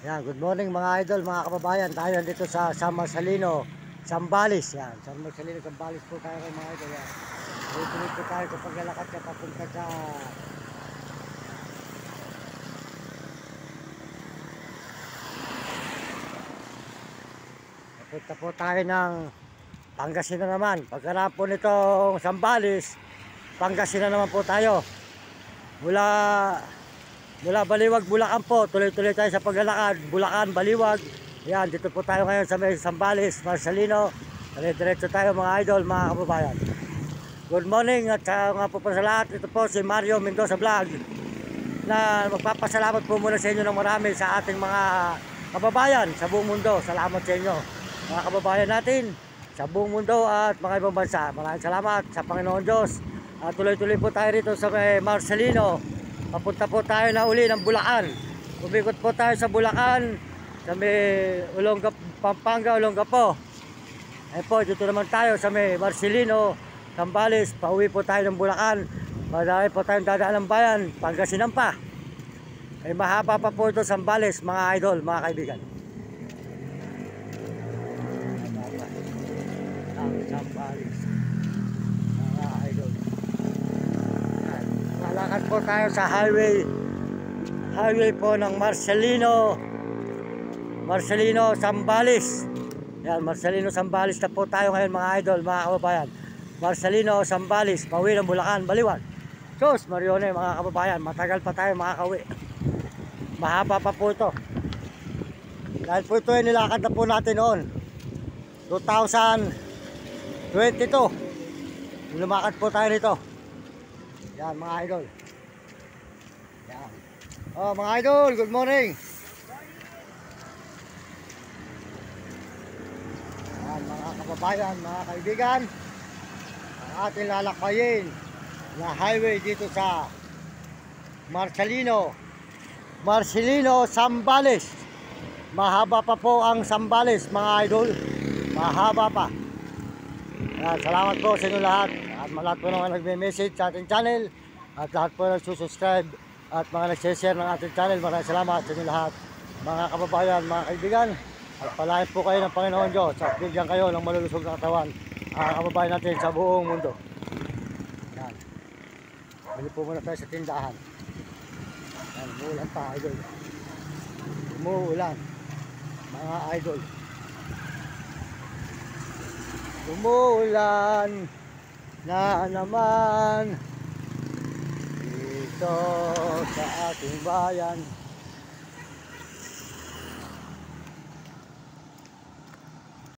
Yan, good morning mga idol, mga kababayan. Tayo dito sa San Marcelino, Zambales. Yan, San Marcelino, Zambales po tayo mga idol. Yan. Tuloy po tayo kapag lalakad ka papunta sa papunta po tayo ng Pangasinan naman. Pagkarap po nitong Zambales, Pangasinan naman po tayo. Mula Baliwag, Bulacan po, tuloy-tuloy tayo sa paglalakad. Bulacan, Baliwag. Yan, dito po tayo ngayon sa Zambales, Marcelino. Diretso tayo mga idol, mga kababayan. Good morning at nga po sa lahat. Ito po si Mario Mendoza Vlog na magpapasalamat po muna sa inyo ng marami sa ating mga kababayan sa buong mundo. Salamat sa inyo, mga kababayan natin sa buong mundo at mga ibang bansa. Maraming salamat sa Panginoon Diyos. At tuloy-tuloy po tayo rito sa Marcelino. Papunta po tayo na uli ng Bulacan. Umikot po tayo sa Bulacan, sa may Pampanga, Olongapo. Ayun po, dito naman tayo sa may Marcelino, Zambales. Pauwi po tayo ng Bulacan. Madami po tayong dadaan ng bayan, Pangasinan pa. Ay mahaba pa po ito Zambales, mga idol, mga kaibigan. Ang Zambales, mga idol. Lalakad po tayo sa highway po ng Marcelino, Zambales. Yan, Marcelino, Zambales na po tayo ngayon mga idol, mga kababayan. Marcelino, Zambales, pauwi ng Bulacan, Baliwag. Sus, Marione, mga kababayan, matagal pa tayo makakauwi. Mahaba pa po ito. Dahil po ito ay nilakad na po natin noon 2022. Lumakad po tayo nito. Yan mga idol. Yan. Oh mga idol, good morning. Yan mga kababayan, mga kaibigan. Ang ating lalakayin na highway dito sa Marcelino, Zambales. Mahaba pa po ang Zambales mga idol. Mahaba pa. Yan, salamat po sa inyo lahat. At lahat po naman nagme-message sa ating channel. At lahat po nagsusubscribe at mga nag-share ng ating channel. Maraming salamat sa inyo lahat. Mga kababayan, mga kaibigan. At palahin po kayo ng Panginoon Diyos. At bigyan kayo ng malulusog na katawan. Mga kababayan natin sa buong mundo. Yan. Bili po muna tayo sa tindahan. Yan, umuulan pa idol. Umuulan. Mga idol. Umuulan na naman dito sa ating bayan.